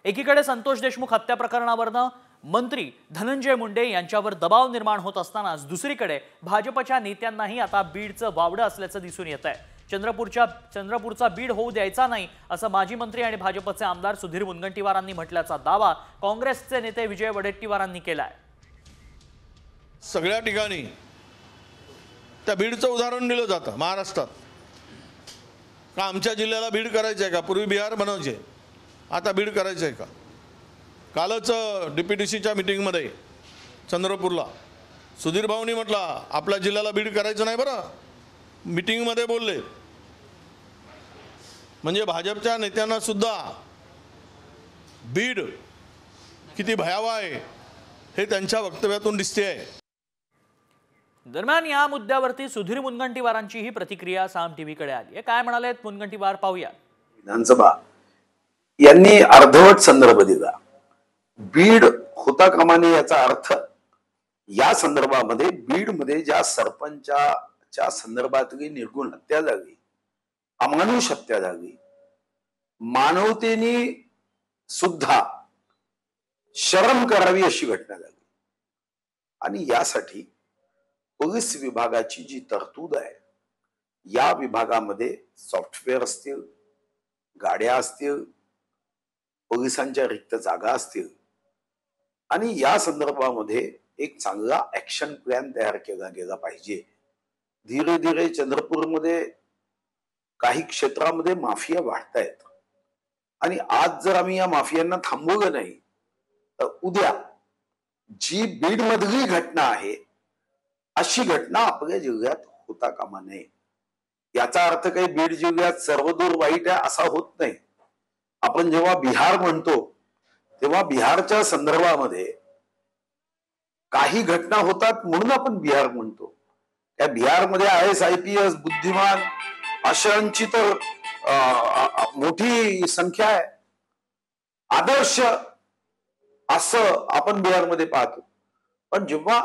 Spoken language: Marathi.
एकीकडे संतोष देशमुख हत्या प्रकरणावरनं मंत्री धनंजय मुंडे यांच्यावर दबाव निर्माण होत असतानाच दुसरीकडे भाजपच्या नेत्यांनाही आता बीडचं वावडं असल्याचं दिसून येत आहे। चंद्रपूरचा बीड होऊ द्यायचा नाही असं माजी मंत्री आणि भाजपचे आमदार सुधीर मुनगंटीवारांनी म्हटल्याचा दावा काँग्रेसचे नेते विजय वडेट्टीवारांनी केलाय। सगळ्या ठिकाणी त्या बीडचं उदाहरण दिलं जातं महाराष्ट्रात। का आमच्या जिल्ह्याला बीड करायचं आहे का? पूर्वी बिहार बनायचे, आता बीड करायचं आहे का? कालच DPTCच्या मीटिंगमध्ये चंद्रपूरला सुधीर भाऊनी म्हटलं आपल्या जिल्ह्याला बीड करायचं नाही बरं, मीटिंगमध्ये बोलले। म्हणजे भाजपच्या नेत्यांना सुद्धा बीड किती भयावह आहे हे त्यांच्या वक्तव्यातून दिसते आहे। दरम्यान या मुद्द्यावरती सुधीर मुनगंटीवारांची ही प्रतिक्रिया साम टीव्हीकडे आली आहे। काय म्हणालेत मुनगंटीवार पाहूया। विधानसभा यांनी अर्धवट संदर्भ दिला। बीड होता कामा नये याचा अर्थ या संदर्भामध्ये बीड मध्ये ज्या सरपंचाच्या संदर्भातली निर्गुण हत्या झाली, अमानुष हत्या झाली, मानवतेने सुद्धा शरम करावी अशी घटना झाली। आणि यासाठी पोलीस विभागाची जी तरतूद आहे, या विभागामध्ये सॉफ्टवेअर असतील, गाड्या असतील, पोलिसांच्या रिक्त जागा असतील आणि या संदर्भामध्ये एक चांगला ऍक्शन प्लॅन तयार केला गेला पाहिजे। धीरे धीरे चंद्रपूरमध्ये काही क्षेत्रामध्ये माफिया वाढतायत आणि आज जर आम्ही या माफियांना थांबवलं नाही तर उद्या जी बीड मधली घटना आहे अशी घटना आपल्या जिल्ह्यात होता कामा नये। याचा अर्थ काही बीड जिल्ह्यात सर्वदूर वाईट आहे असा होत नाही। आपण जेव्हा बिहार म्हणतो तेव्हा बिहारच्या संदर्भामध्ये काही घटना होतात म्हणून आपण बिहार म्हणतो। त्या बिहारमध्ये IAS IPS बुद्धिमान अशांची तर मोठी संख्या आहे, आदर्श असं आपण बिहारमध्ये पाहतो। पण जेव्हा